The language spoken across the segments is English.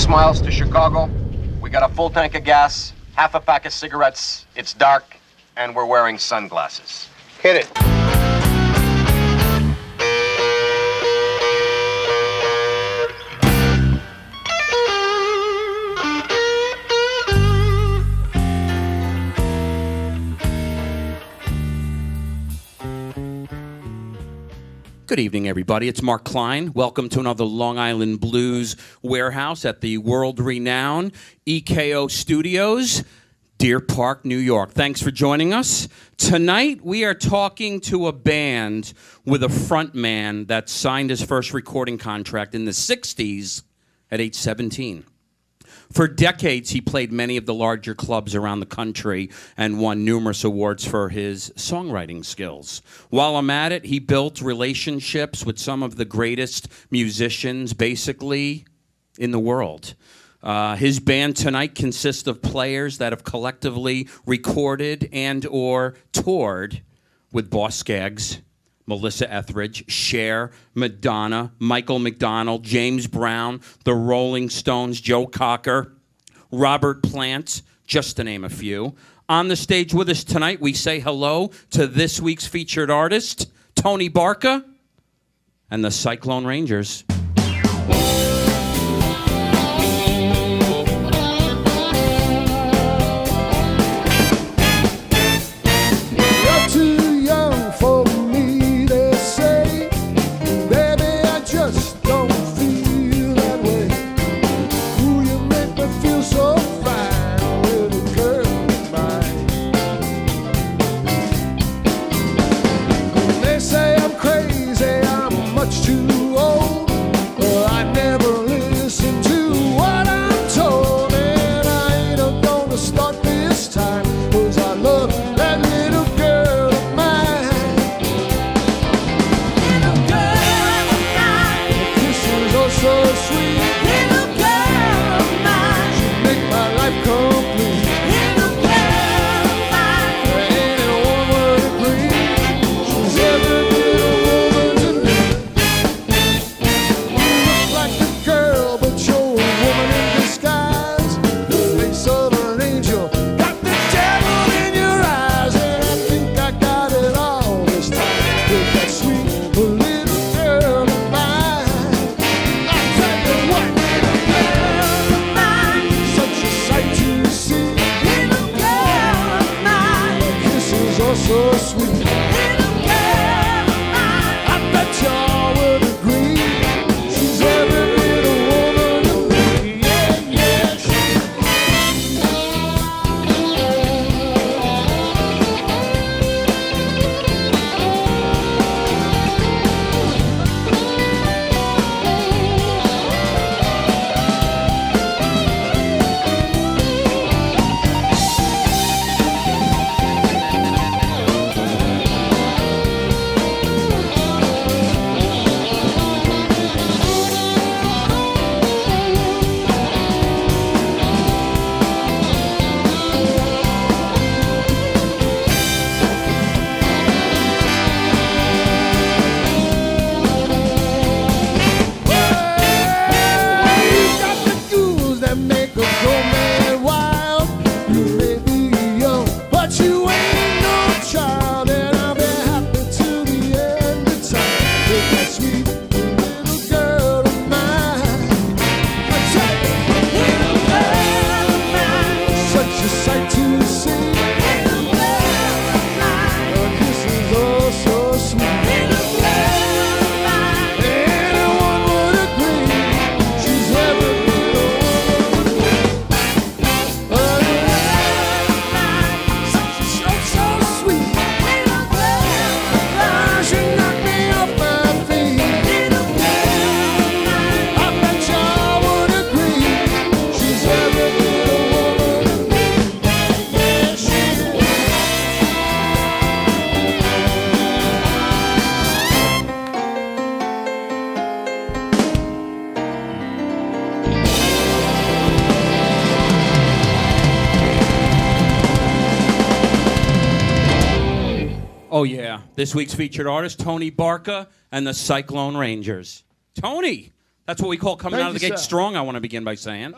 miles to Chicago. We got a full tank of gas, half a pack of cigarettes. It's dark, and we're wearing sunglasses. Hit it. Good evening, everybody. It's Mark Klein. Welcome to another Long Island Blues warehouse at the world-renowned EKO Studios, Deer Park, New York. Thanks for joining us. Tonight, we are talking to a band with a front man that signed his first recording contract in the 60s at age 17. For decades, he played many of the larger clubs around the country and won numerous awards for his songwriting skills. While I'm at it, he built relationships with some of the greatest musicians, basically, in the world. His band tonight consists of players that have collectively recorded and or toured with Boss Skaggs, Melissa Etheridge, Cher, Madonna, Michael McDonald, James Brown, the Rolling Stones, Joe Cocker, Robert Plant, just to name a few. On the stage with us tonight, we say hello to this week's featured artist, Tony Barca, and the Cyclone Rangers. Oh, yeah. This week's featured artist, Tony Barca and the Cyclone Rangers. Tony, That's what we call coming out of the gate sir. strong, I want to begin by saying.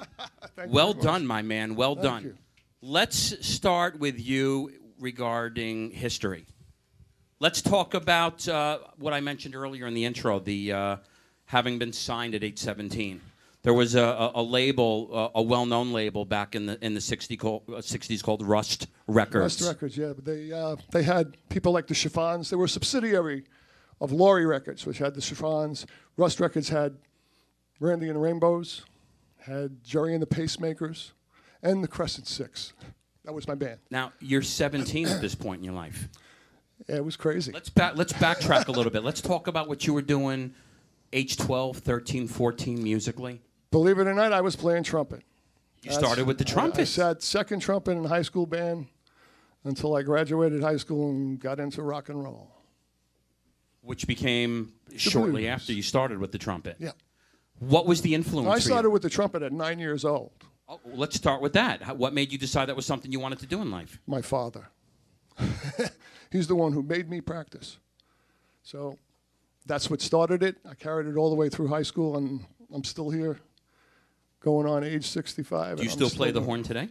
Well done, my man. Well done. you. Let's start with you regarding history. Let's talk about what I mentioned earlier in the intro, the having been signed at age 17. There was a label, a well-known label back in the 60s called Rust Records. Rust Records, yeah. But they had people like the Chiffons. They were a subsidiary of Laurie Records, which had the Chiffons. Rust Records had Randy and the Rainbows, had Jerry and the Pacemakers, and the Crescent Six. That was my band. Now, you're 17 at this point in your life. Yeah, it was crazy. Let's backtrack a little bit. Let's talk about what you were doing age 12, 13, 14 musically. Believe it or not, I was playing trumpet. You started with the trumpet. I sat second trumpet in high school band until I graduated high school and got into rock and roll. Which became shortly blues. after you started with the trumpet. Yeah. What was the influence I for started you? with the trumpet at 9 years old. Oh, let's start with that. What made you decide that was something you wanted to do in life? My father. He's the one who made me practice. So that's what started it. I carried it all the way through high school, and I'm still here, going on age 65. Do you still play the horn today?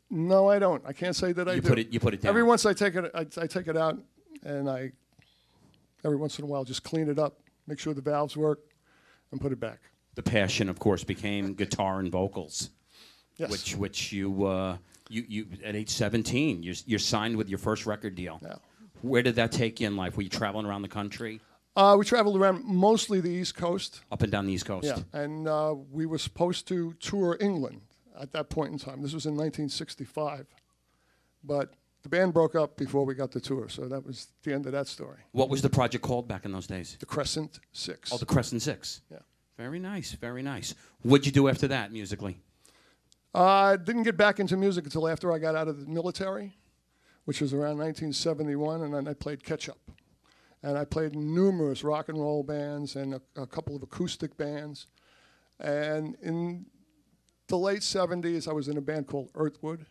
No, I don't. I can't say that I do. You put it down. Every once I take it out, and I every once in a while just clean it up, make sure the valves work, and put it back. The passion, of course, became guitar and vocals. Yes. Which you at age 17, you're signed with your first record deal. Yeah. Where did that take you in life? Were you traveling around the country? We traveled around mostly the East Coast. Up and down the East Coast. Yeah, and we were supposed to tour England at that point in time. This was in 1965. But the band broke up before we got the tour, so that was the end of that story. What was the project called back in those days? The Crescent Six. Oh, the Crescent Six. Yeah. Very nice, very nice. What'd you do after that musically? I didn't get back into music until after I got out of the military, which was around 1971, and then I played KETCHEL. And I played in numerous rock and roll bands and a couple of acoustic bands. And in the late 70s, I was in a band called Earthwood,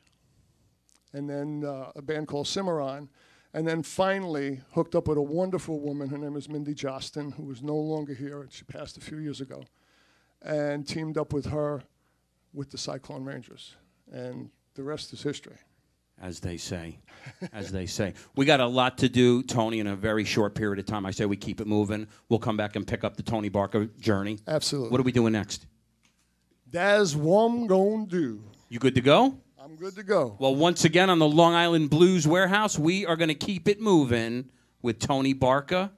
and then a band called Cimarron, and then finally hooked up with a wonderful woman. Her name is Mindy Jostin, who is no longer here. She passed a few years ago. And teamed up with her with the Cyclone Rangers. And the rest is history. As they say. As they say. We got a lot to do, Tony, in a very short period of time. I say we keep it moving. We'll come back and pick up the Tony Barca journey. Absolutely. What are we doing next? That's what I'm going to do. You good to go? I'm good to go. Well, once again on the Long Island Blues Warehouse, we are going to keep it moving with Tony Barca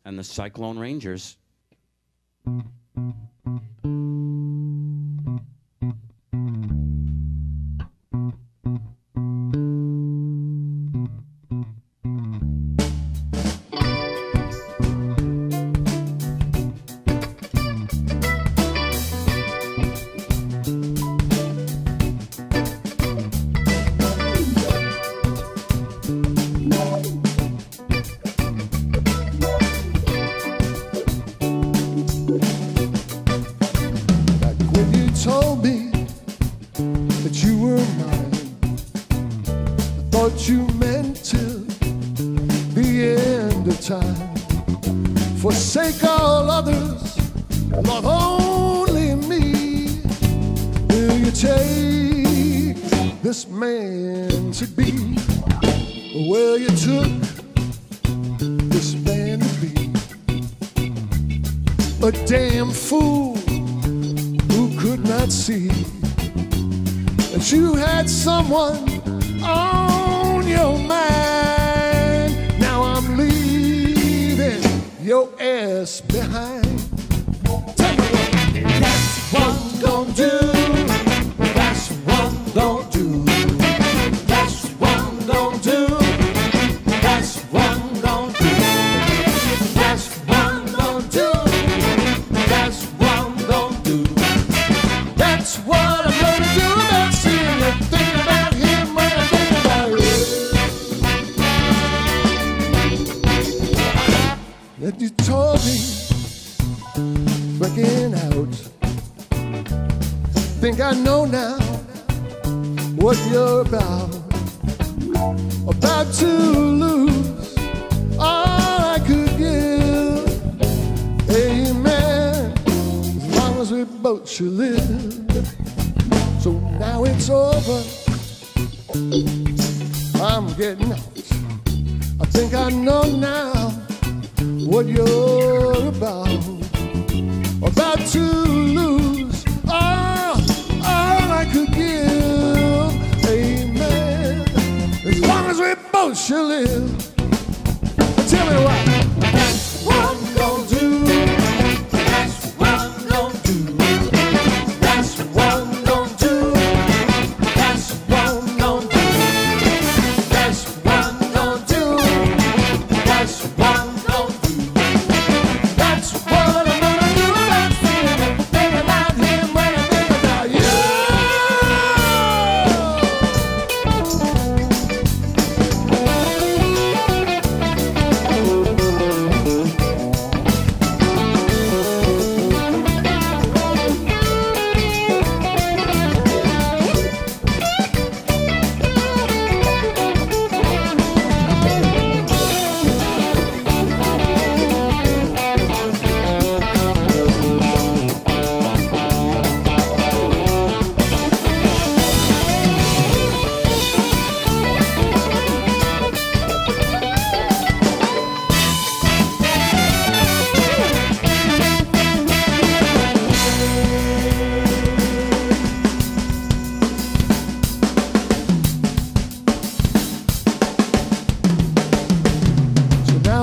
and the Cyclone Rangers. You meant till the end of time. Forsake all others, love only me. Will you take this man to be where you took this man to be? A damn fool who could not see that you had someone on your mind. Now I'm leaving your ass behind. Tell me what that's what I'm gonna do. That's what I'm gonna do. That's what I'm gonna do. That's what I'm gonna do. That's what I'm gonna do. That's what I'm gonna do. That's what I'm gonna do. About seeing and thinking about him when I think about you. That you told me, freaking out. Think I know now what you're about. About to lose all I could give. Amen. boat she lived. So now it's over, I'm getting out. I think I know now what you're about to lose all I could give. Amen. As long as we both shall live. Tell me what. That's what I'm gonna do. That's what I'm gonna do. That's what I'm gonna do. That's what I'm gonna do. That's what I'm gonna do. That's what I'm gonna do. That's what I'm gonna do. That's think about him when I think about you.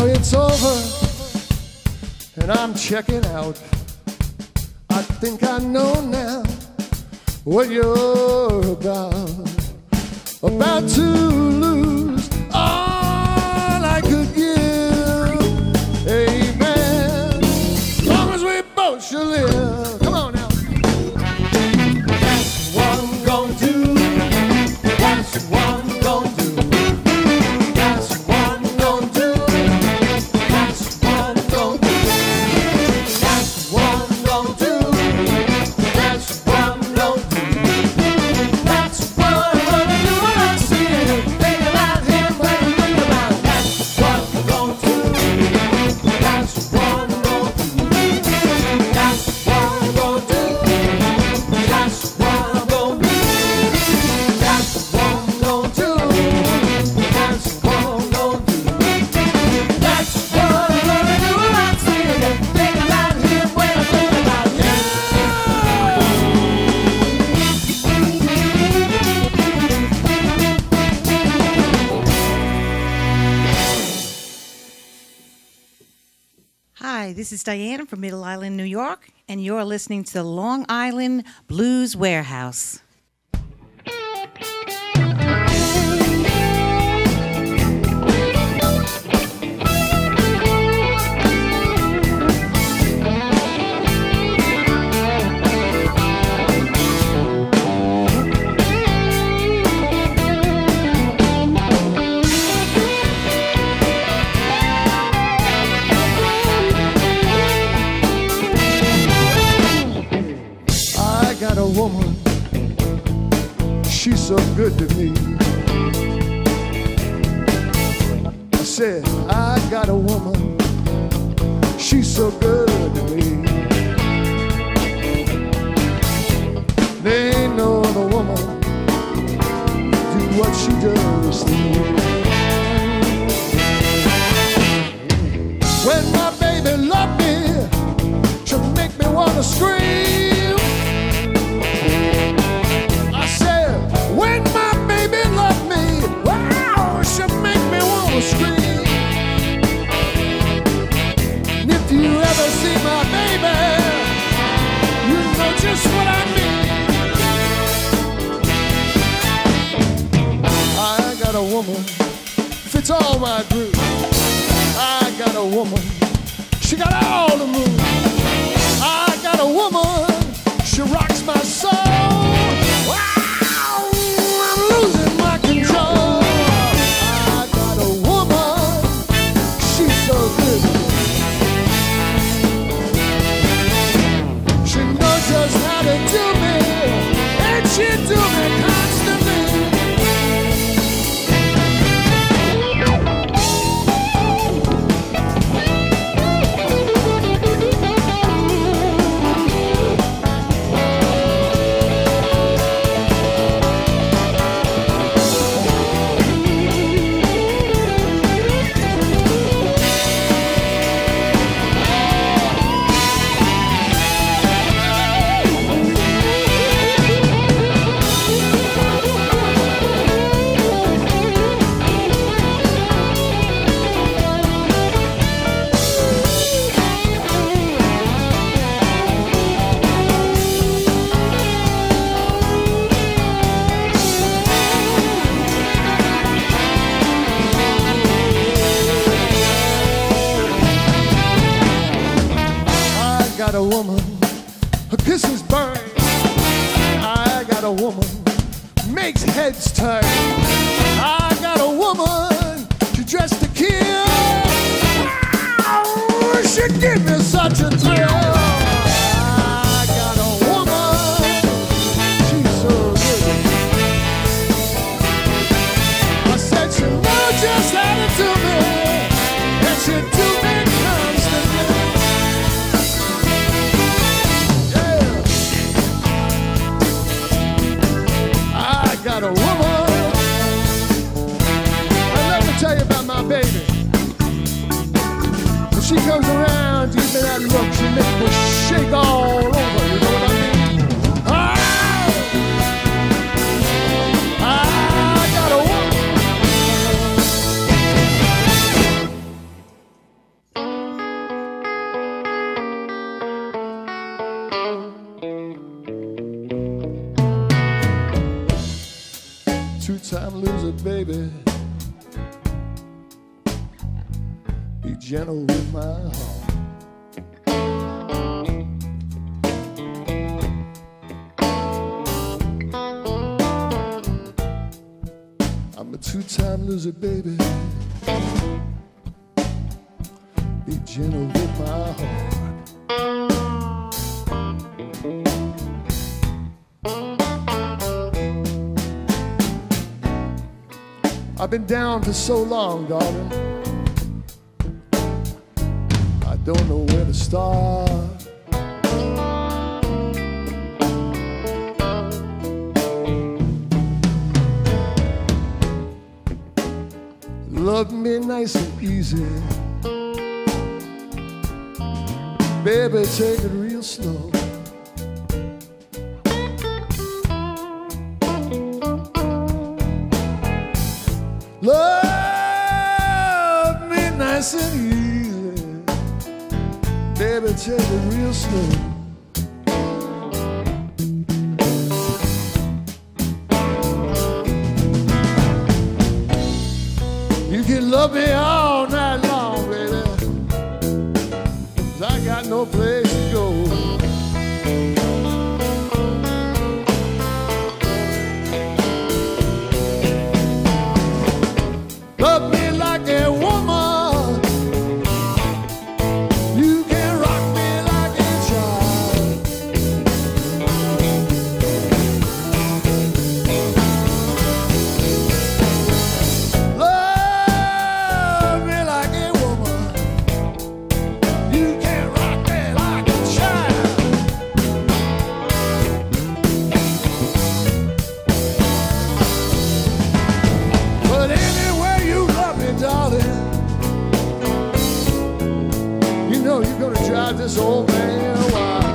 It's over, and I'm checking out. I think I know now what you're about to lose all I could give. Amen. As long as we both shall live. Come on now. That's what I'm gonna do. That's what I'm gonna do. That's what I'm gonna do. That's what I'm gonna do. That's what I'm gonna do. That's what I'm gonna do. That's what I'm gonna do. I'm seeing, think about him when I think about. That's what I'm gonna do. That's what I'm gonna do. That's what I'm gonna do. That's what I'm gonna do. That's what I'm gonna do. That's what I'm gonna do. That's what I'm gonna do. I'm seeing, think about him when I think about you. Hi, this is Diane from Middle Island, New York, and you're listening to the Long Island Blues Warehouse. I got a woman, she's so good to me. I said, I got a woman, she's so good to me. There ain't no other woman do what she does to me. When my baby loved me, she'll make me wanna scream. I said, when my baby loved me, wow, she'll make me wanna scream. And if you ever see my baby, you know just what I mean. I got a woman, fits all my grooves. I got a woman, she got all the moves. I got a woman, she rocks my soul. Wow, I'm losing my control. I got a woman, she's so good. She knows just how to do me, and she do me constantly. got a woman, her kisses burn. I got a woman, makes heads turn. I got a woman, she dressed to kill. Oh, she give me such a thrill. I got a woman, she's so good. I said she knows just how to do me, and she do me constantly. Got a woman. And let me tell you about my baby. When she comes around, give me that look, she makes me shake all over. You know what I mean? Oh, I got a two-time loser, baby. Be gentle with my heart. I'm a two-time loser, baby. Be gentle with my heart. I've been down for so long, darling. I don't know where to start. Love me nice and easy. Baby, take it real slow. Love me nice and easy. Baby, take it real slow. You can love me all night long, baby, 'cause I got no place to go. Love me like a woman. You can rock me like a child. Love me like a woman. You can rock me like a child. But anyway, darling, you know you're gonna drive this old man wild.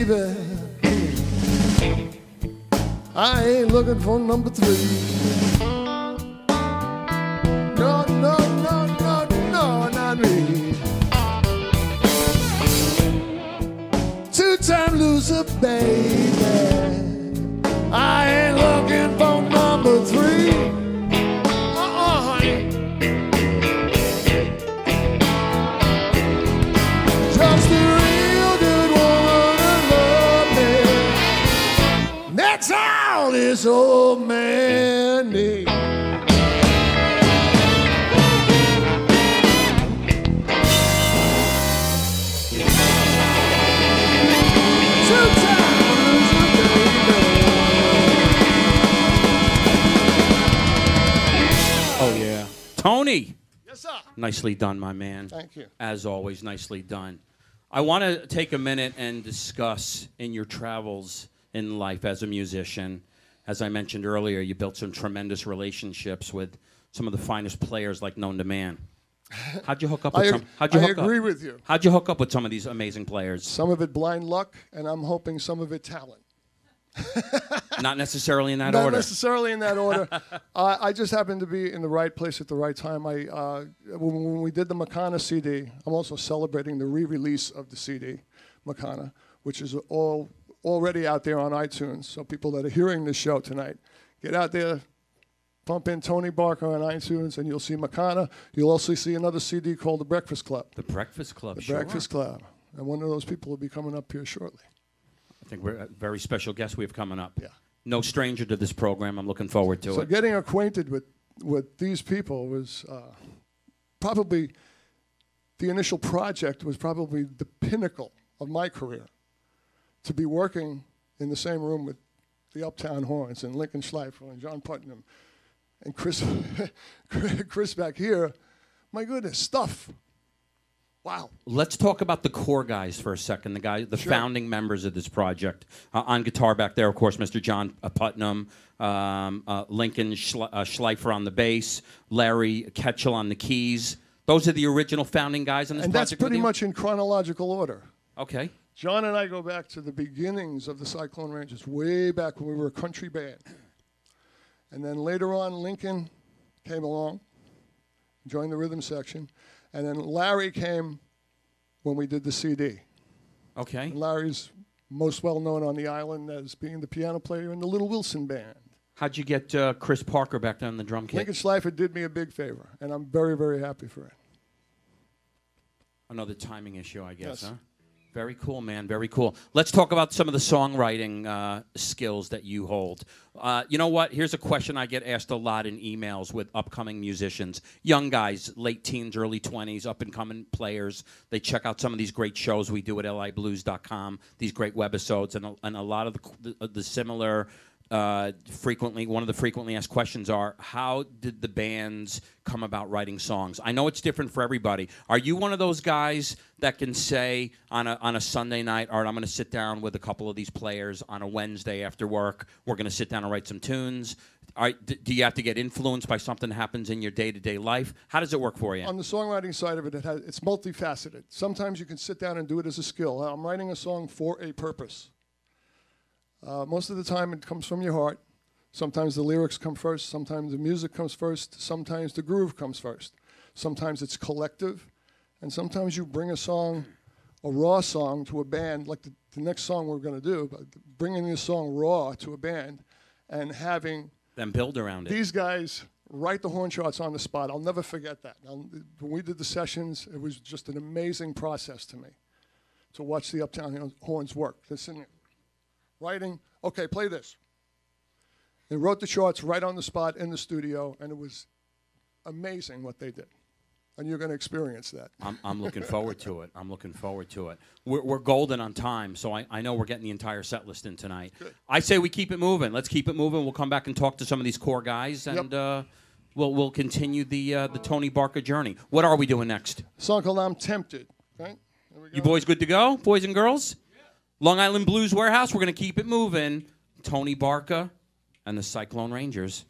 baby. I ain't looking for number 3. No, no, no, no, no, not me. Two-time loser, baby. I ain't looking for number 3. Honey. Just a real good woman to love me. That's all this old man needs. Oh, yeah. Tony. Yes, sir. Nicely done, my man. Thank you. As always, nicely done. I want to take a minute and discuss in your travels in life as a musician. As I mentioned earlier, you built some tremendous relationships with some of the finest players like known to man. How'd you hook up with I agree with you. How'd you hook up with some of these amazing players? Some of it blind luck, and I'm hoping some of it talent. Not necessarily in that Not order. necessarily in that order. I just happened to be in the right place at the right time. When we did the Makana CD, I'm also celebrating the re-release of the CD, Makana, which is already out there on iTunes. So people that are hearing this show tonight, get out there, pump in Tony Barca on iTunes, and you'll see Makana. You'll also see another CD called The Breakfast Club. The Breakfast Club, The sure. Breakfast Club. And one of those people will be coming up here shortly. I think we're a very special guest we have coming up. Yeah. No stranger to this program. I'm looking forward to So it. getting acquainted with these people was probably, the initial project was probably the pinnacle of my career. To be working in the same room with the Uptown Horns and Lincoln Schleifer and John Putnam and Chris, Chris back here, my goodness, stuff. Wow. Let's talk about the core guys for a second, the Sure. founding members of this project. On guitar back there, of course, Mr. John Putnam, Lincoln Schleifer on the bass, Larry KETCHEL on the keys. Those are the original founding guys in this And project. that's pretty much in chronological order. Okay. John and I go back to the beginnings of the Cyclone Rangers, way back when we were a country band. And then later on, Lincoln came along, joined the rhythm section. And then Larry came when we did the CD. Okay. And Larry's most well known on the island as being the piano player in the Little Wilson Band. How'd you get Chris Parker back down the drum kit? Lincoln Schleifer did me a big favor, and I'm very, very happy for it. Another timing issue, I guess, Yes. huh? Very cool, man. Very cool. Let's talk about some of the songwriting skills that you hold. You know what? Here's a question I get asked a lot in emails with upcoming musicians. Young guys, late teens, early 20s, up-and-coming players. They check out some of these great shows we do at liblues.com, these great webisodes, and a lot of the similar one of the frequently asked questions are, how did the bands come about writing songs? I know it's different for everybody. Are you one of those guys that can say on a Sunday night, all right, I'm going to sit down with a couple of these players on a Wednesday after work, we're going to sit down and write some tunes? Do you have to get influenced by something that happens in your day-to-day life? How does it work for you? On the songwriting side of it, it's multifaceted. Sometimes you can sit down and do it as a skill. I'm writing a song for a purpose. Most of the time it comes from your heart. Sometimes the lyrics come first. Sometimes the music comes first. Sometimes the groove comes first. Sometimes it's collective. And sometimes you bring a song, a raw song, to a band, like the next song we're going to do, but bringing this song raw to a band and having Then build around it. these guys write the horn charts on the spot. I'll never forget that. When we did the sessions, it was just an amazing process to me to watch the Uptown Horns work. They're sitting there writing, okay, play this. They wrote the charts right on the spot in the studio, and it was amazing what they did. And you're going to experience that. I'm looking forward to it. I'm looking forward to it. We're golden on time, so I know we're getting the entire set list in tonight. Good. I say we keep it moving. Let's keep it moving. We'll come back and talk to some of these core guys, and we'll continue the Tony Barca journey. What are we doing next? A song called I'm Tempted. Right? There we go. You boys good to go? Boys and girls? Yeah. Long Island Blues Warehouse. We're going to keep it moving. Tony Barca and the Cyclone Rangers.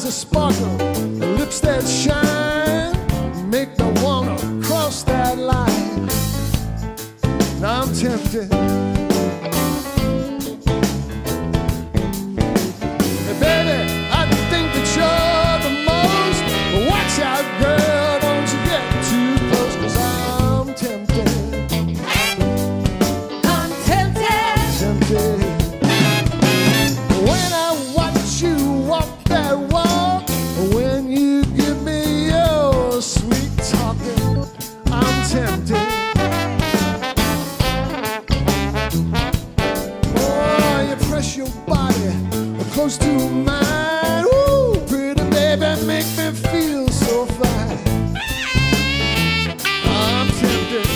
that sparkle, the lips that shine, make me wanna cross that line. Now I'm tempted. Hey, baby, I think that you're the most. But watch out, girl, don't you get too close, 'cause I'm tempted. I'm tempted. Tempted. When I watch you walk that walk, when you give me your sweet talking, I'm tempted. Oh, you press your body close to mine. Ooh, pretty baby, make me feel so fine. I'm tempted.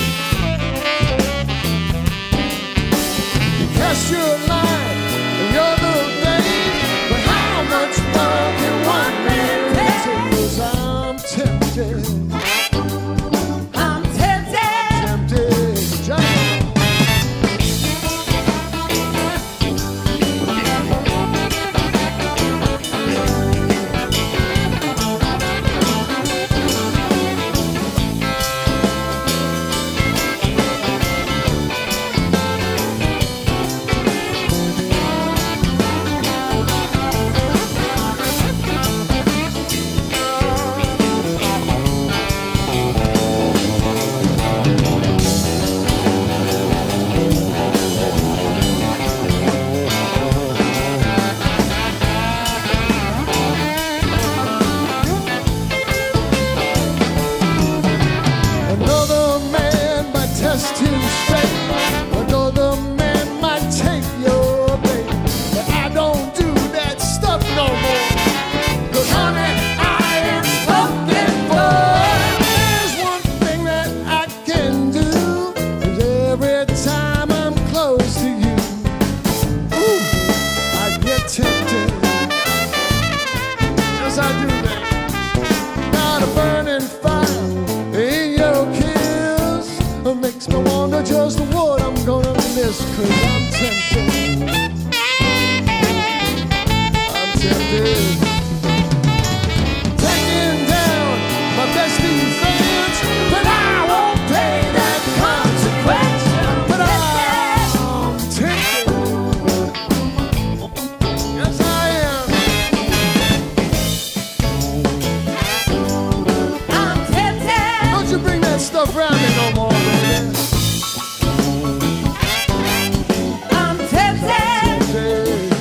You cast your line, and you're the babe. But how much more can one man take? 'Cause I'm tempted. I'm tempted. Tempted. Jump. Another man might test his fate. Another man might take your bait. But I don't do that stuff no more. 'Cause honey, I am spoken for. There's one thing that I can do, is every time I'm close to you, ooh, I get tempted. Yes, I do that. Not a burning fire in your kiss makes me wonder just what I'm gonna miss. 'Cause I'm tempted. I'm tempted. Taking down my bestie friends, but I won't pay that consequence. But I'm tempted. Yes, I am. I'm tempted. Don't you bring that stuff around me no more, baby. I'm tempted.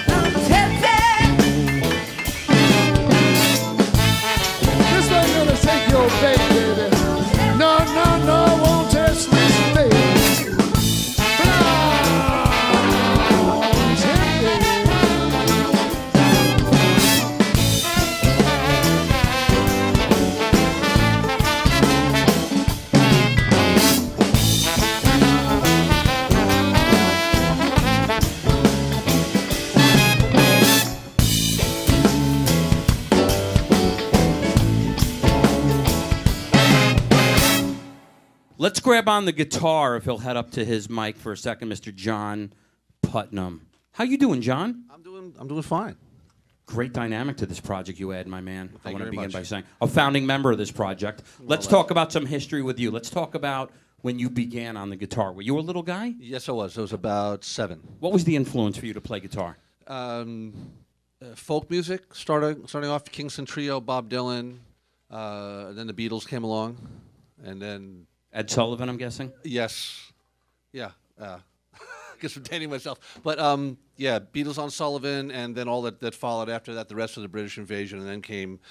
I'm tempted. This ain't gonna take your bait, baby. No, no, no, won't test this baby. But I'm tempted. Let's grab on the guitar if he'll head up to his mic for a second, Mr. John Putnam. How you doing, John? I'm doing fine. Great dynamic to this project you add, my man. I Thank want to you very begin much. by saying a founding member of this project. Let's talk about some history with you. Let's talk about when you began on the guitar. Were you a little guy? Yes, I was. I was about 7. What was the influence for you to play guitar? Folk music, starting off Kingston Trio, Bob Dylan. Then the Beatles came along, and then Ed Sullivan, I'm guessing? yes, yeah. I guess I'm dating myself, but yeah, Beatles on Sullivan, and then all that followed after that. The rest of the British invasion, and then came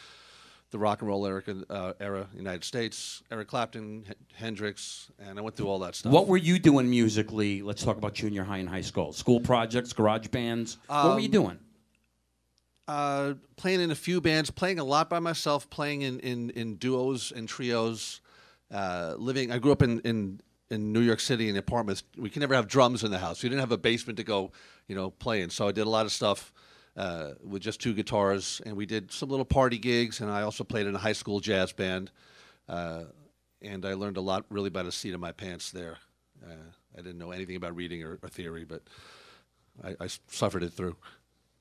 the rock and roll era, United States, Eric Clapton, Hendrix, and I went through all that stuff. What were you doing musically? Let's talk about junior high and high school. School projects, garage bands. What were you doing? Playing in a few bands, playing a lot by myself, playing in duos and trios. I grew up in New York City in apartments. We could never have drums in the house. We didn't have a basement to go, play in. So I did a lot of stuff with just 2 guitars, and we did some little party gigs. And I also played in a high school jazz band, and I learned a lot really by the seat of my pants there. I didn't know anything about reading or theory, but I suffered it through.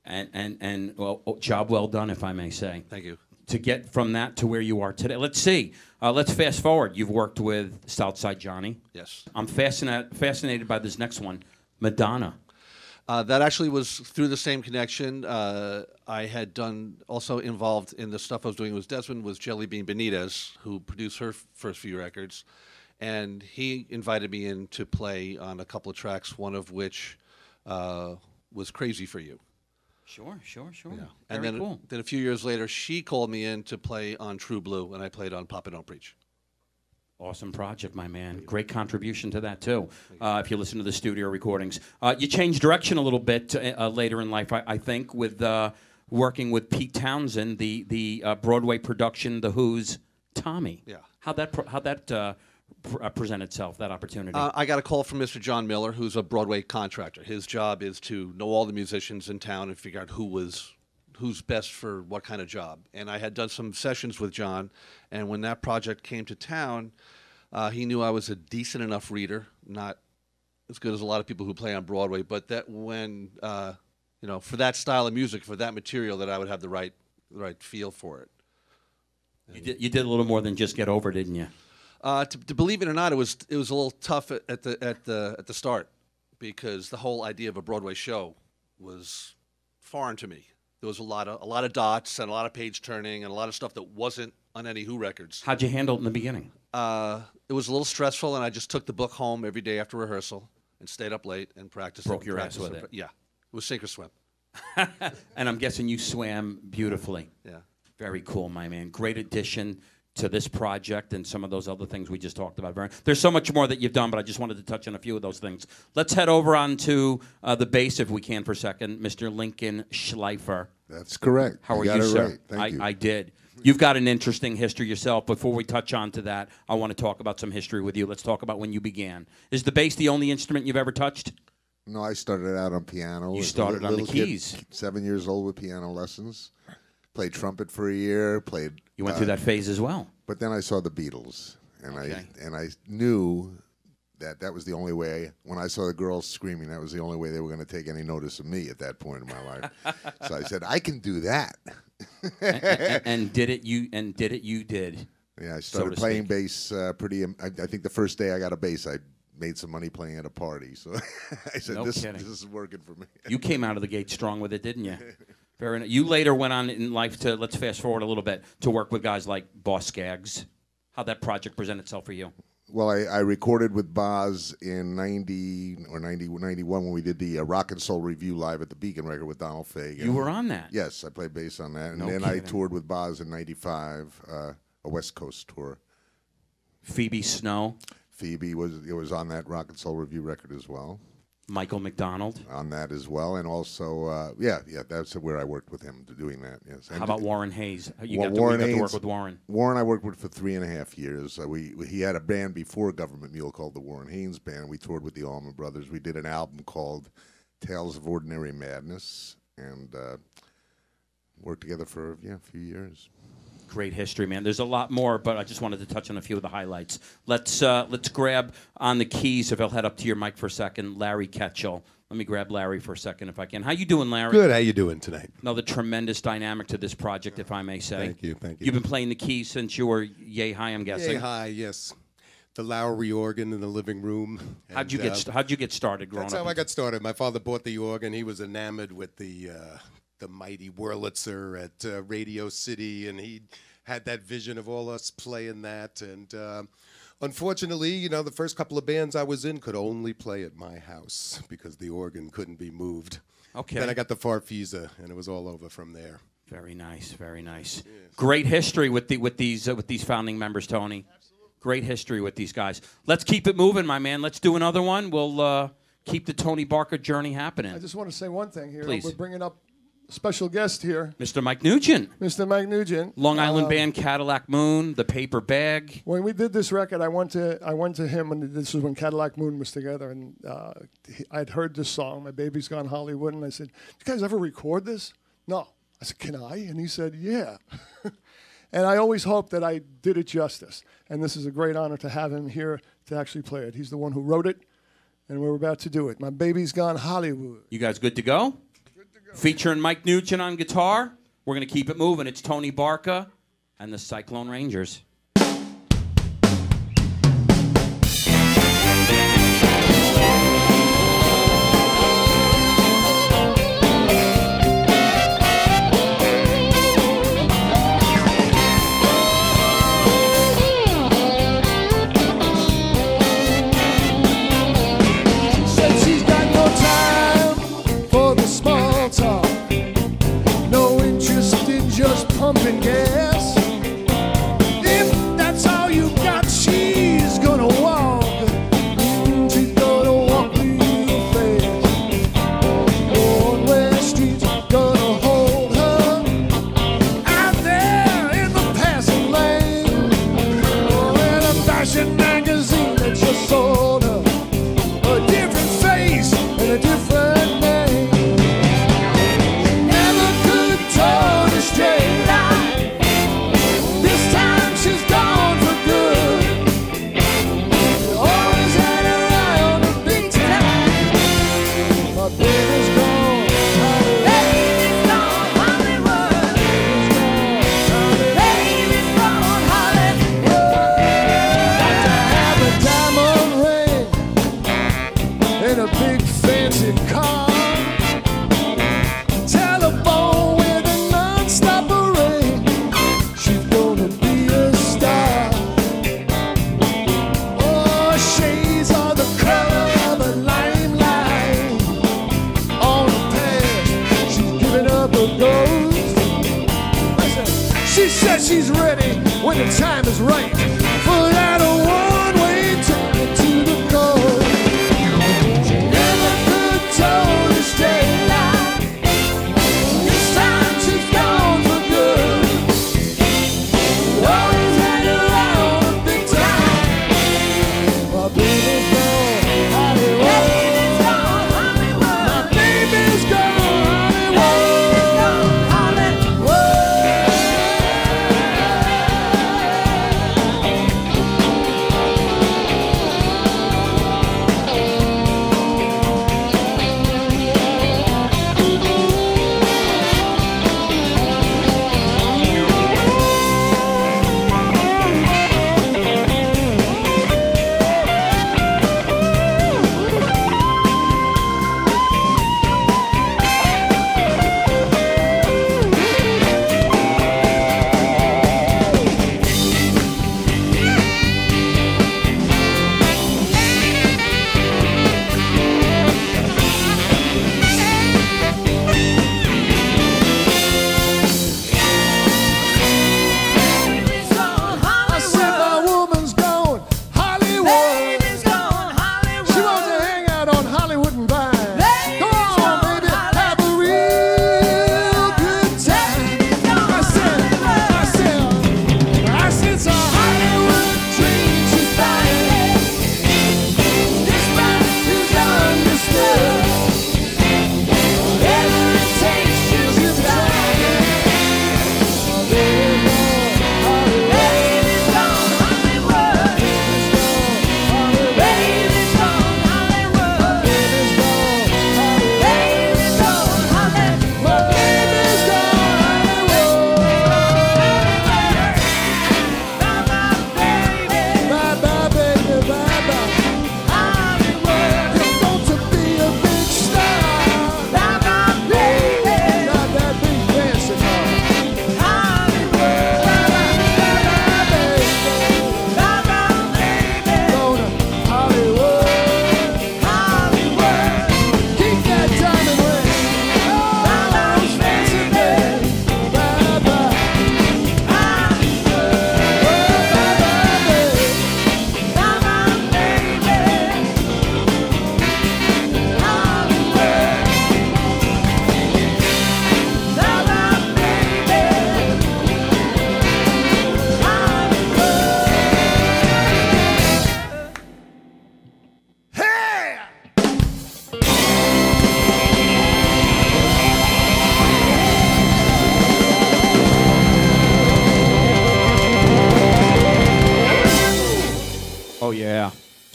And well, job well done, if I may say. Thank you. To get from that to where you are today. Let's see. Let's fast forward. You've worked with Southside Johnny. Yes. I'm fascinated by this next one, Madonna. That actually was through the same connection. I had also involved in the stuff I was doing with Desmond was Jelly Bean Benitez, who produced her first few records. And he invited me in to play on a couple of tracks, one of which was Crazy for You. Sure. Yeah. And then a few years later, she called me in to play on True Blue, and I played on Papa Don't Preach. Awesome project, my man. Great contribution to that, too, if you listen to the studio recordings. You changed direction a little bit later in life, I think, with working with Pete Townsend, the Broadway production, The Who's Tommy. Yeah. How'd that present itself, that opportunity? I got a call from Mr. John Miller, who's a Broadway contractor. His job is to know all the musicians in town and figure out who's best for what kind of job. And I had done some sessions with John, and when that project came to town, he knew I was a decent enough reader, not as good as a lot of people who play on Broadway, but that when, for that style of music, for that material, that I would have the right feel for it. You did a little more than just get over, didn't you? To believe it or not, it was a little tough at the start, because the whole idea of a Broadway show was foreign to me. There was a lot of dots and a lot of page turning and a lot of stuff that wasn't on any Who records. How'd you handle it in the beginning? It was a little stressful, and I just took the book home every day after rehearsal and stayed up late and practiced. Broke your ass with it. Yeah, it was sink or swim. And I'm guessing you swam beautifully. Yeah. Very cool, my man. Great addition to this project and some of those other things we just talked about. There's so much more that you've done, but I just wanted to touch on a few of those things. Let's head over onto the bass, if we can, for a second. Mr. Lincoln Schleifer. That's correct. How are got you, it sir? right. Thank you. I did. You've got an interesting history yourself. Before we touch on to that, I want to talk about some history with you. Let's talk about when you began. Is the bass the only instrument you've ever touched? No, I started out on piano. You started on the keys. 7 years old with piano lessons. Played trumpet for a year. You went through that phase as well. But then I saw the Beatles, and Okay. I knew that was the only way. When I saw the girls screaming, that was the only way they were going to take any notice of me at that point in my life. So I said, I can do that. and did it? You did. Yeah, I started playing bass pretty. I think the first day I got a bass, I made some money playing at a party. So I said, No this kidding. is working for me. You came out of the gate strong with it, didn't you? Fair enough. You later went on in life to, let's fast forward a little bit, to work with guys like Boss Skaggs. How'd that project present itself for you? Well, I recorded with Boz in 90 or 91 when we did the Rock and Soul Review live at the Beacon record with Donald Fagen. You were on that? Yes, I played bass on that. And No then kidding. I toured with Boz in 95, a West Coast tour. Phoebe Snow, Phoebe was on that Rock and Soul Review record as well. Michael McDonald. On that as well. And also, that's where I worked with him doing that. Yes. How about Warren Hayes? You Well, got to Warren work Hayes- with Warren. Warren I worked with for 3.5 years. He had a band before Government Mule called the Warren Haynes Band. We toured with the Allman Brothers. We did an album called Tales of Ordinary Madness, and worked together for a few years. Great history, man. There's a lot more, but I just wanted to touch on a few of the highlights. Let's grab on the keys, if I'll head up to your mic for a second, Larry Ketchel. Let me grab Larry for a second, if I can. How you doing, Larry? Good. How you doing tonight? Another tremendous dynamic to this project, if I may say. Thank you. Thank you. You've been playing the keys since you were yay high, I'm guessing. Yay high, yes. The Lowry organ in the living room. How'd you get started growing That's up? how I got started. My father bought the organ. He was enamored with the mighty Wurlitzer at Radio City, and he had that vision of all us playing that. And unfortunately, the first couple of bands I was in could only play at my house because the organ couldn't be moved. Okay. Then I got the Farfisa, and it was all over from there. Very nice, very nice. Yes. Great history with these founding members, Tony. Absolutely. Great history with these guys. Let's keep it moving, my man. Let's do another one. We'll keep the Tony Barker journey happening. I just want to say one thing here. Please. We're bringing up a special guest here. Mr. Mike Nugent. Mr. Mike Nugent. Long Island band Cadillac Moon, The Paper Bag. When we did this record, I went to him, and this was when Cadillac Moon was together, and I'd heard this song, My Baby's Gone Hollywood, and I said, "You guys ever record this?" "No." I said, "Can I?" And he said, "Yeah." And I always hoped that I did it justice, and this is a great honor to have him here to actually play it. He's the one who wrote it, and we're about to do it. My baby's gone Hollywood. You guys good to go? Good to go. Featuring Mike Nugent on guitar. We're going to keep it moving. It's Tony Barca and the Cyclone Rangers. Pumping gas. If that's all you got, she's gonna walk. She's gonna walk real fast. On West Street's gonna hold her out there in the passing lane. Oh, in a fashion magazine that just sold her a different face and a different name. Never could tell the straight. She's ready when the time is right for that one-way ticket to the goal. She never could tell the straight line. This time she's gone for good. Always had her on a big time. My baby's gone Hollywood. Baby's gone Hollywood. My baby's gone Hollywood.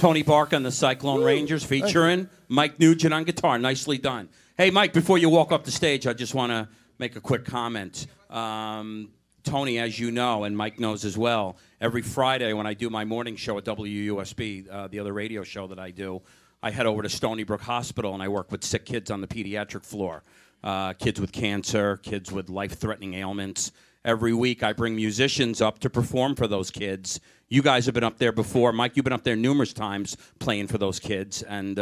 Tony Barca and the Cyclone Rangers featuring Mike Nugent on guitar. Nicely done. Hey, Mike, before you walk up the stage, I just want to make a quick comment. Tony, as you know, and Mike knows as well, every Friday when I do my morning show at WUSB, the other radio show that I do, I head over to Stony Brook Hospital and I work with sick kids on the pediatric floor. Kids with cancer, kids with life-threatening ailments. Every week I bring musicians up to perform for those kids. You guys have been up there before. Mike, you've been up there numerous times playing for those kids and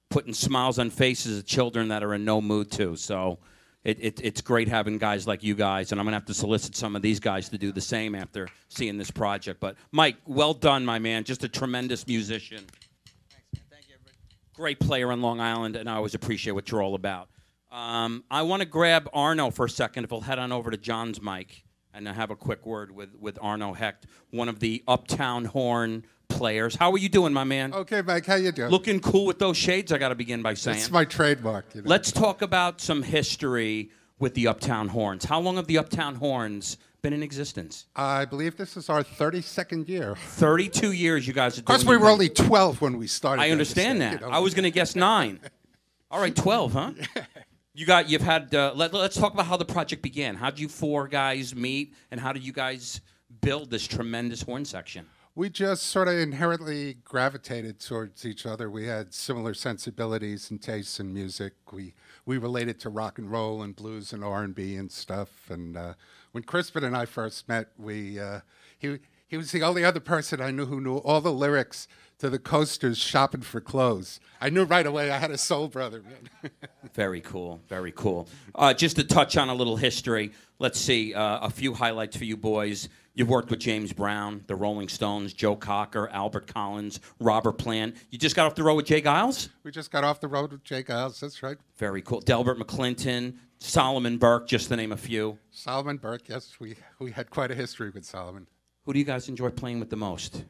putting smiles on faces of children that are in no mood too. So it's great having guys like you guys, and I'm going to have to solicit some of these guys to do the same after seeing this project. But Mike, well done, my man. Just a tremendous musician. Thanks, man. Thank you, everybody. Great player on Long Island, and I always appreciate what you're all about. I want to grab Arno for a second, if we'll head on over to John's mic, and have a quick word with Arno Hecht, one of the Uptown Horn players. How are you doing, my man? Okay, Mike, how you doing? Looking cool with those shades, I got to begin by saying. It's my trademark. You know? Let's talk about some history with the Uptown Horns. How long have the Uptown Horns been in existence? I believe this is our 32nd year. 32 years you guys are doing. Of course, we were only 12 when we started. I understand that. You know? I was going to guess 9. All right, 12, huh? You've had. Let's talk about how the project began. How did you 4 guys meet, and how did you guys build this tremendous horn section? We just sort of inherently gravitated towards each other. We had similar sensibilities and tastes in music. We related to rock and roll and blues and R&B and stuff. And when Crispin and I first met, he was the only other person I knew who knew all the lyrics to the Coasters' Shopping for Clothes. I knew right away I had a soul brother, man. Very cool, very cool. Just to touch on a little history, let's see, a few highlights for you boys. You've worked with James Brown, the Rolling Stones, Joe Cocker, Albert Collins, Robert Plant. You just got off the road with Jay Giles? We just got off the road with Jay Giles, that's right. Very cool. Delbert McClinton, Solomon Burke, just to name a few. Solomon Burke, yes, we had quite a history with Solomon. Who do you guys enjoy playing with the most?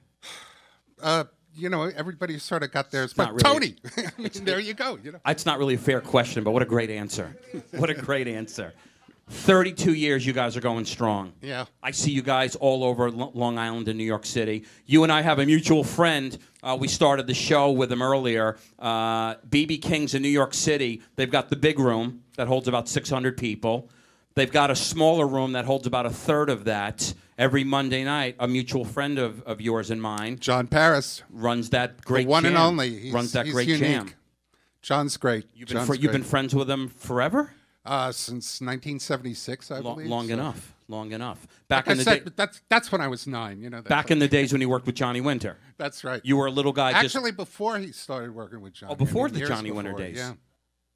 You know, everybody sort of got theirs, but really, Tony, I mean, there you go. You know, it's not really a fair question, but what a great answer. What a great answer. 32 years you guys are going strong. Yeah. I see you guys all over Long Island and New York City. You and I have a mutual friend. We started the show with him earlier. BB King's in New York City. They've got the big room that holds about 600 people. They've got a smaller room that holds about a third of that. Every Monday night, a mutual friend of yours and mine, John Paris, runs that great the one jam. and only. He's Great unique. jam. John's great. You've been friends with him forever? Since 1976, I believe. Long enough. Back like in the said, day, but that's when I was 9. You know. Back in the days when he worked with Johnny Winter. That's right. You were a little guy. Actually, before he started working with Johnny. Oh, before the years Johnny before, Winter days. Yeah.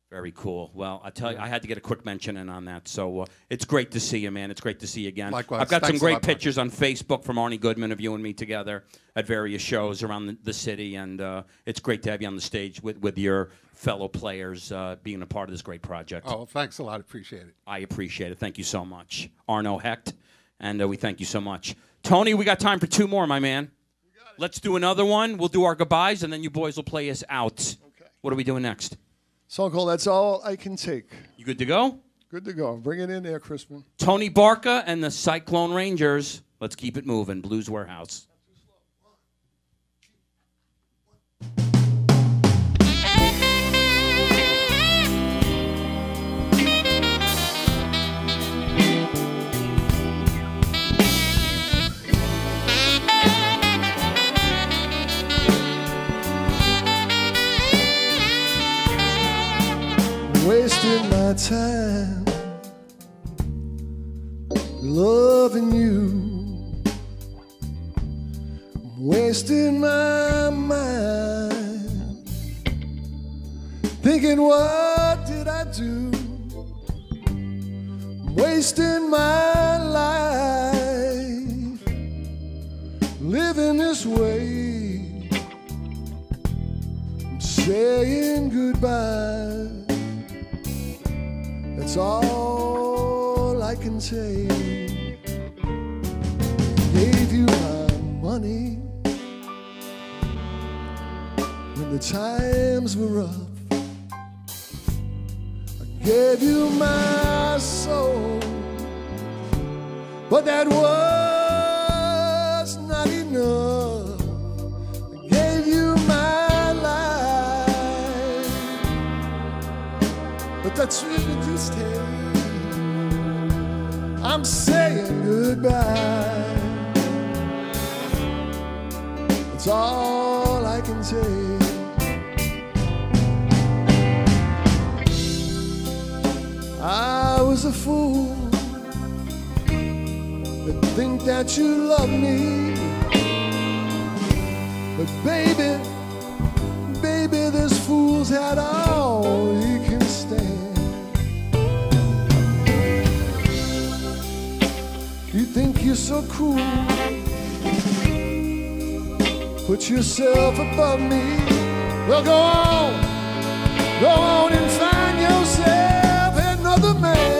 Very cool. Well, I tell you, I had to get a quick mention in on that. So it's great to see you, man. It's great to see you again. Likewise. I've got some Thanks a great lot, pictures on Facebook from Arnie Goodman of you and me together at various shows around the city, and it's great to have you on the stage with your fellow players being a part of this great project. Oh, thanks a lot. Appreciate it. I appreciate it. Thank you so much. Arno Hecht, and we thank you so much. Tony, we got time for 2 more, my man. Let's do another one. We'll do our goodbyes, and then you boys will play us out. Okay. What are we doing next? Song called That's All I Can Take. You good to go? Good to go. Bring it in there, Crispin. Tony Barca and the Cyclone Rangers. Let's keep it moving. Blues Warehouse. Wasting my time loving you, wasting my mind thinking, what did I do? Wasting my life living this way, I'm saying goodbye. That's all I can say. Gave you my money when the times were rough. I gave you my soul, but that was not enough. I gave you my but the truth you stay. I'm saying goodbye. That's all I can say. I was a fool to think that you love me, but baby, this fool's had all he can stand. You think you're so cool, put yourself above me. Well, go on and find yourself another man.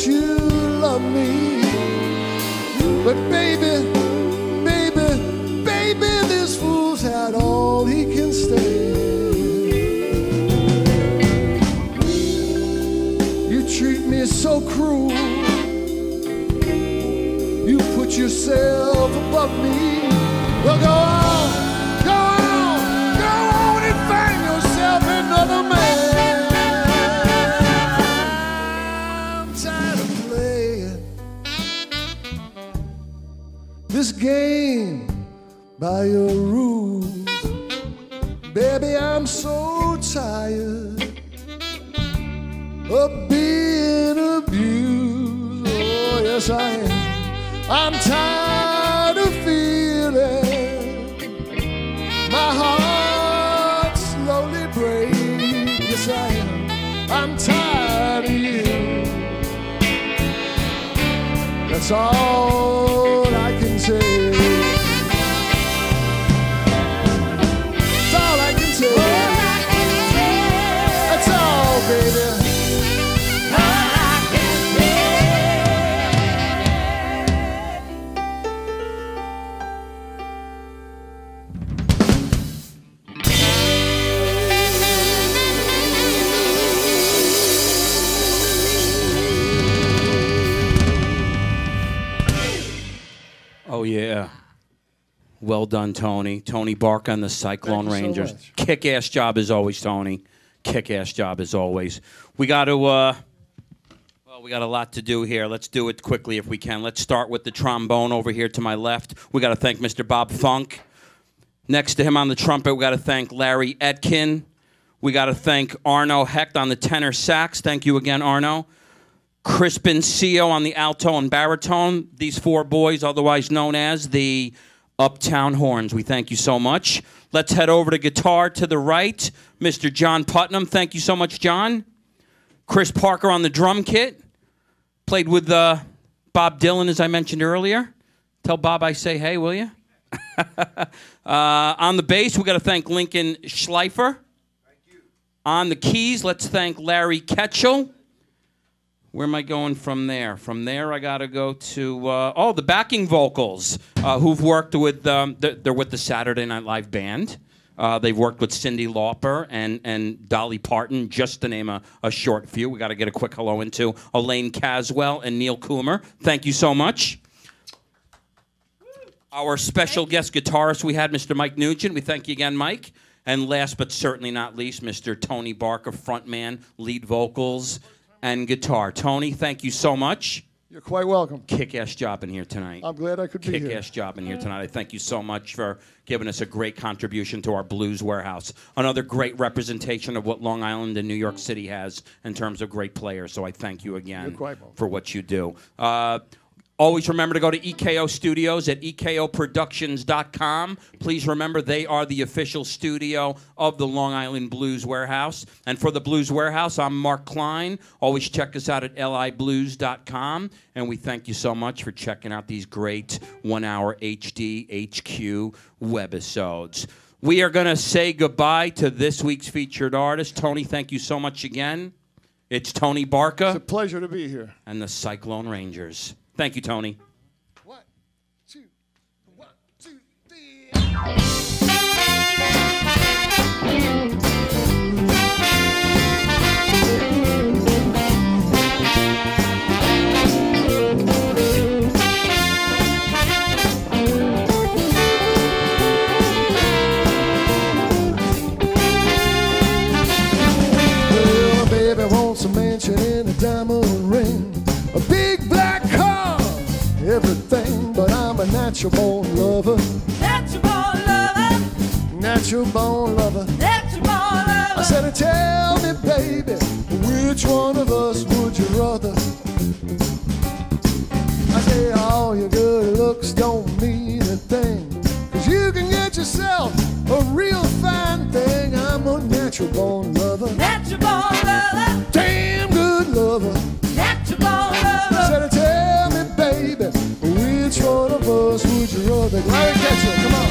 You love me, but baby, this fool's had all he can stand. You treat me so cruel, you put yourself above me. Well, go on and find yourself another man. This game by your rules, baby, I'm so tired of being abused. Oh, yes, I am. I'm tired of feeling my heart slowly break. Yes, I am. I'm tired of you. That's all I can say. That's all I can say. That's all, baby. Oh, yeah. Well done, Tony. Tony Barca and the Cyclone Rangers. So much. Kick-ass job as always, Tony. Kick-ass job as always. We got to, well, we got a lot to do here. Let's do it quickly if we can. Let's start with the trombone over here to my left. We got to thank Mr. Bob Funk. Next to him on the trumpet, we got to thank Larry Etkin. We got to thank Arno Hecht on the tenor sax. Thank you again, Arno. Crispin Cio on the alto and baritone. These four boys, otherwise known as the Uptown Horns. We thank you so much. Let's head over to guitar to the right. Mr. John Putnam. Thank you so much, John. Chris Parker on the drum kit. Played with Bob Dylan, as I mentioned earlier. Tell Bob I say hey, will you? On the bass, we got to thank Lincoln SCHLEIFER. Thank you. On the keys, let's thank Larry KETCHEL. Where am I going from there? From there, I got to go to, the backing vocals, who've worked with, they're with the Saturday Night Live Band. They've worked with Cyndi Lauper and Dolly Parton, just to name a short few. We got to get a quick hello into Elaine Caswell and Neil Coomer. Thank you so much. Our special guest guitarist, we had Mr. Mike Nugent. We thank you again, Mike. And last but certainly not least, Mr. Tony Barca, frontman, lead vocals, and guitar. Tony, thank you so much. You're quite welcome. Kick-ass job in here tonight. I'm glad I could be here. Kick-ass job in here tonight. I thank you so much for giving us a great contribution to our Blues Warehouse. Another great representation of what Long Island and New York City has in terms of great players. So I thank you again for what you do. Always remember to go to EKO Studios at ekoproductions.com. Please remember they are the official studio of the Long Island Blues Warehouse. And for the Blues Warehouse, I'm Mark Klein. Always check us out at liblues.com. And we thank you so much for checking out these great 1-hour HD HQ webisodes. We are going to say goodbye to this week's featured artist. Tony, thank you so much again. It's Tony Barca. It's a pleasure to be here. And the Cyclone Rangers. Thank you, Tony. 1, 2, 1, 2, 3. Well, baby wants a mansion and a diamond ring, a big black car, everything, but I'm a natural born lover. Natural born lover. Natural born lover. Natural born lover. I said, tell me, baby, which one of us would you rather? I say, all your good looks don't mean a thing, 'cause you can get yourself a real fine thing. I'm a natural born lover. Natural born lover. Damn good lover. Natural born I lover. said, tell me, baby, which one of us would you rather? Larry Ketchel, come on.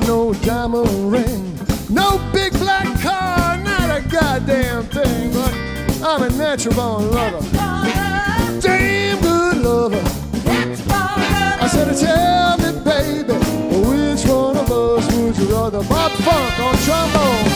No diamond ring, no big black car, not a goddamn thing, but I'm a natural born lover. Damn good lover. I said, tell me, baby, which one of us would you rather? Bob Funk on trombone.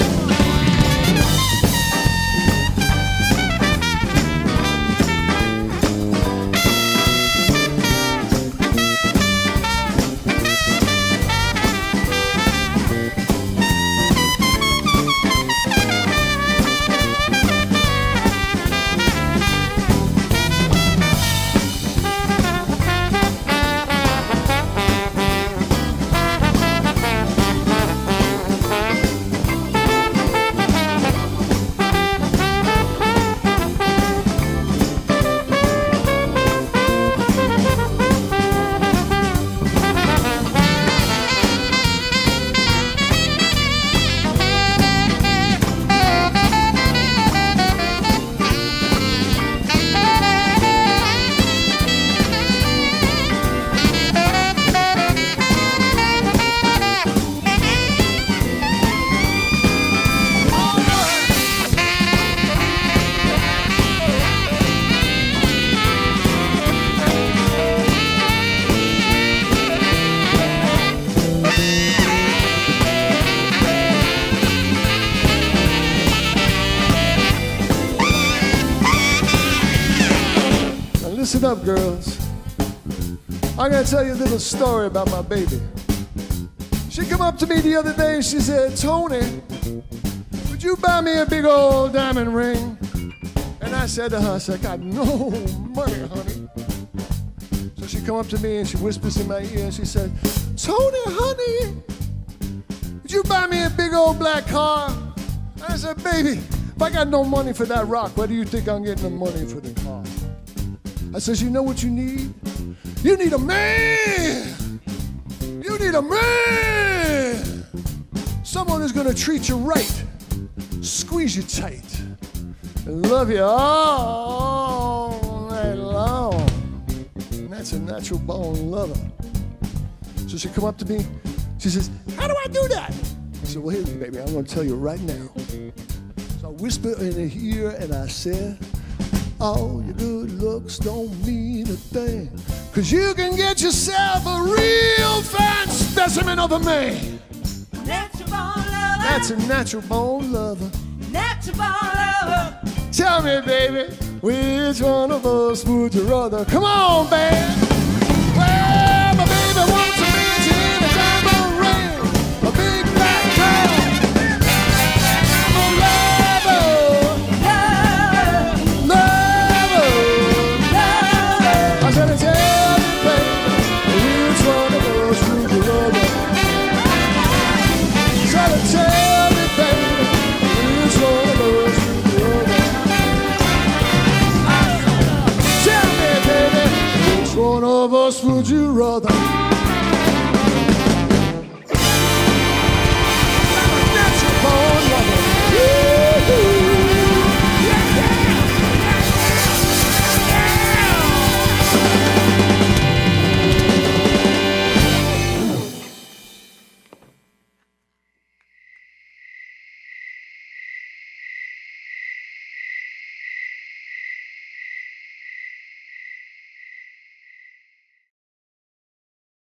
Listen up, girls. I'm gonna tell you a little story about my baby. She come up to me the other day and she said, Tony, would you buy me a big old diamond ring? And I said to her, I said, I got no money, honey. So she come up to me and she whispers in my ear and she said, Tony, honey, would you buy me a big old black car? And I said, baby, if I got no money for that rock, where do you think I'm getting the money for the car? I says, you know what you need? You need a man. You need a man. Someone who's gonna treat you right, squeeze you tight, and love you all night That's a natural born lover. So she come up to me. She says, how do I do that? I said, well, here, baby, I'm going to tell you right now. So I whispered in her ear and I said, all your good looks don't mean a thing, 'cause you can get yourself a real fine specimen of a man. Natural born lover. That's a natural born lover. Natural born lover. Tell me, baby, which one of us would you rather? Come on, babe. Well, my baby wants a mansion in a diamond ring, a big black car. I'm a lover, lover. I said, tell me, baby, which one of us would you rather? Tell me, baby, which one of us would you rather? Tell me, baby, which one of us would you rather?